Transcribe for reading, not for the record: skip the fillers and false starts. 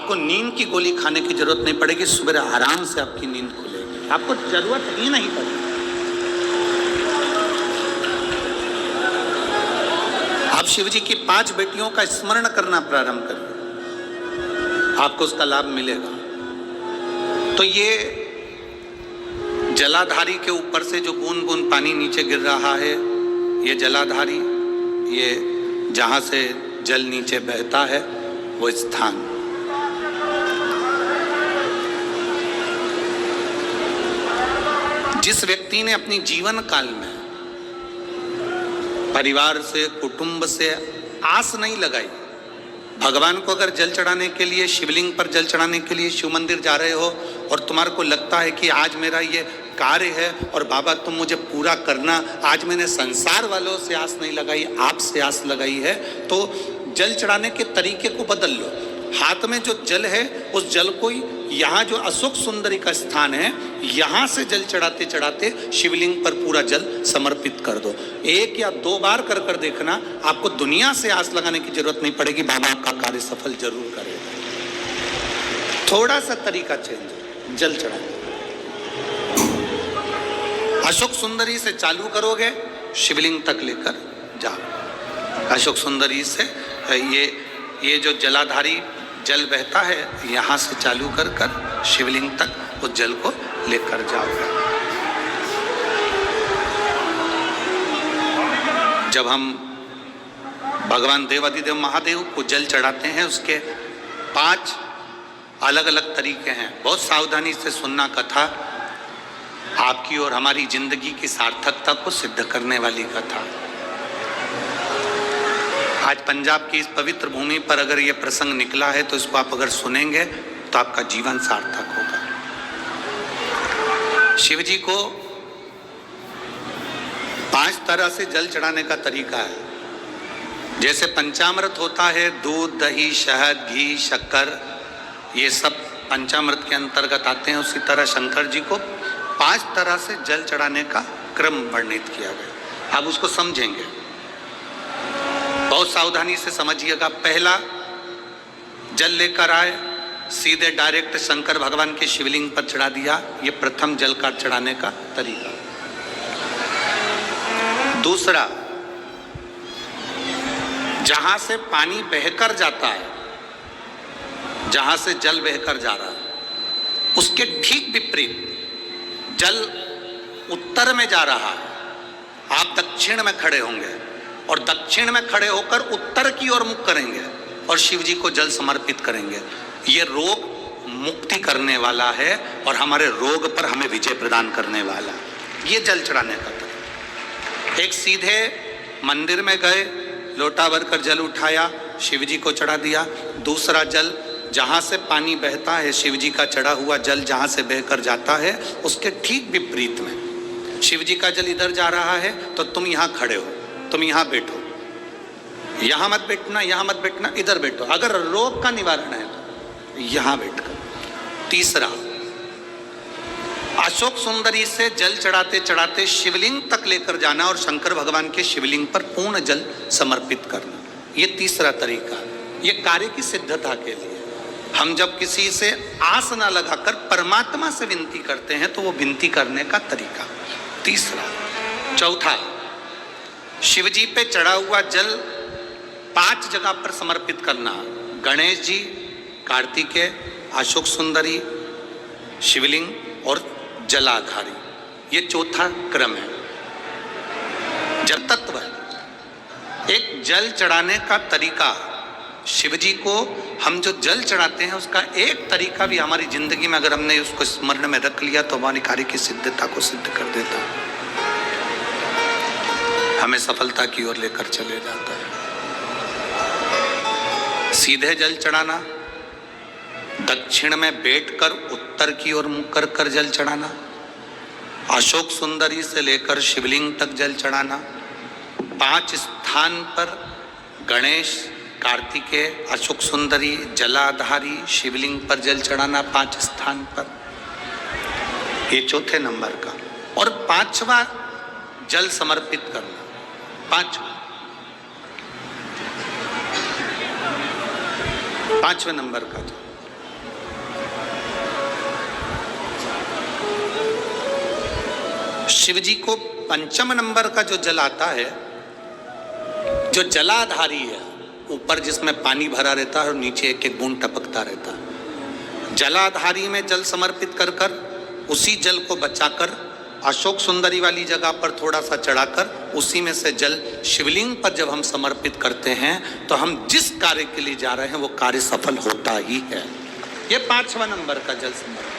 आपको नींद की गोली खाने की जरूरत नहीं पड़ेगी, सुबह आराम से आपकी नींद खुलेगी, आपको जरूरत ही नहीं पड़ेगी। आप शिव जी की 5 बेटियों का स्मरण करना प्रारंभ करिए, आपको उसका लाभ मिलेगा। तो ये जलाधारी के ऊपर से जो बूंद बूंद पानी नीचे गिर रहा है, ये जलाधारी, ये जहां से जल नीचे बहता है वो स्थान। जिस व्यक्ति ने अपनी जीवन काल में परिवार से, कुटुंब से आस नहीं लगाई, भगवान को अगर जल चढ़ाने के लिए, शिवलिंग पर जल चढ़ाने के लिए शिव मंदिर जा रहे हो और तुम्हारे को लगता है कि आज मेरा ये कार्य है और बाबा तुम मुझे पूरा करना, आज मैंने संसार वालों से आस नहीं लगाई, आपसे आस लगाई है, तो जल चढ़ाने के तरीके को बदल लो। हाथ में जो जल है उस जल को यहाँ जो अशोक सुंदरी का स्थान है, यहाँ से जल चढ़ाते चढ़ाते शिवलिंग पर पूरा जल समर्पित कर दो। 1 या 2 बार कर कर देखना, आपको दुनिया से आस लगाने की जरूरत नहीं पड़ेगी, बाबा आपका कार्य सफल जरूर करेगा। थोड़ा सा तरीका चेंज, जल चढ़ाने अशोक सुंदरी से चालू करोगे, शिवलिंग तक लेकर जाओ। अशोक सुंदरी से ये जो जलाधारी जल बहता है, यहाँ से चालू कर कर शिवलिंग तक उस जल को लेकर जाओगे। जब हम भगवान देवाधिदेव महादेव को जल चढ़ाते हैं, उसके 5 अलग अलग तरीके हैं। बहुत सावधानी से सुनना कथा, आपकी और हमारी जिंदगी की सार्थकता को सिद्ध करने वाली कथा। आज पंजाब की इस पवित्र भूमि पर अगर ये प्रसंग निकला है तो इसको आप अगर सुनेंगे तो आपका जीवन सार्थक होगा। शिव जी को 5 तरह से जल चढ़ाने का तरीका है। जैसे पंचामृत होता है, दूध, दही, शहद, घी, शक्कर, ये सब पंचामृत के अंतर्गत आते हैं, उसी तरह शंकर जी को 5 तरह से जल चढ़ाने का क्रम वर्णित किया गया। अब उसको समझेंगे, बहुत सावधानी से समझिएगा। पहला, जल लेकर आए, सीधे डायरेक्ट शंकर भगवान के शिवलिंग पर चढ़ा दिया, ये प्रथम जल का चढ़ाने का तरीका। दूसरा, जहां से पानी बहकर जाता है, जहां से जल बहकर जा रहा है, उसके ठीक विपरीत जल उत्तर में जा रहा है, आप दक्षिण में खड़े होंगे और दक्षिण में खड़े होकर उत्तर की ओर मुख करेंगे और शिव जी को जल समर्पित करेंगे। ये रोग मुक्ति करने वाला है और हमारे रोग पर हमें विजय प्रदान करने वाला, ये जल चढ़ाने का तरीका। एक सीधे मंदिर में गए, लोटा भरकर जल उठाया, शिव जी को चढ़ा दिया। दूसरा जल, जहाँ से पानी बहता है, शिव जी का चढ़ा हुआ जल जहाँ से बहकर जाता है, उसके ठीक विपरीत में शिव जी का जल इधर जा रहा है तो तुम यहाँ खड़े हो, तुम यहाँ बैठो, यहाँ मत बैठना, यहाँ मत बैठना, इधर बैठो। अगर रोग का निवारण है तो यहाँ बैठकर। तीसरा, अशोक सुंदरी से जल चढ़ाते चढ़ाते शिवलिंग तक लेकर जाना और शंकर भगवान के शिवलिंग पर पूर्ण जल समर्पित करना, ये तीसरा तरीका। ये कार्य की सिद्धता के लिए हम जब किसी से आस ना लगाकर परमात्मा से विनती करते हैं तो वो विनती करने का तरीका तीसरा। चौथा, शिव जी पे चढ़ा हुआ जल 5 जगह पर समर्पित करना, गणेश जी, कार्तिकेय, अशोक सुंदरी, शिवलिंग और जलाधारी, ये चौथा क्रम है। जल तत्व है। एक जल चढ़ाने का तरीका, शिव जी को हम जो जल चढ़ाते हैं उसका एक तरीका भी हमारी जिंदगी में अगर हमने उसको स्मरण में रख लिया तो हमारी कार्य की सिद्धता को सिद्ध कर देता है, हमें सफलता की ओर लेकर चले जाता है। सीधे जल चढ़ाना, दक्षिण में बैठकर उत्तर की ओर मुख कर कर जल चढ़ाना, अशोक सुंदरी से लेकर शिवलिंग तक जल चढ़ाना, 5 स्थान पर गणेश, कार्तिकेय, अशोक सुंदरी, जलाधारी, शिवलिंग पर जल चढ़ाना 5 स्थान पर, ये चौथे नंबर का। और 5वां जल समर्पित करना, 5वें नंबर का। शिव जी को पंचम नंबर का जो जल आता है, जो जलाधारी है, ऊपर जिसमें पानी भरा रहता है और नीचे एक एक बूंद टपकता रहता है, जलाधारी में जल समर्पित कर कर उसी जल को बचाकर अशोक सुंदरी वाली जगह पर थोड़ा सा चढ़ाकर उसी में से जल शिवलिंग पर जब हम समर्पित करते हैं तो हम जिस कार्य के लिए जा रहे हैं वो कार्य सफल होता ही है। ये 5वां नंबर का जल समर्पण।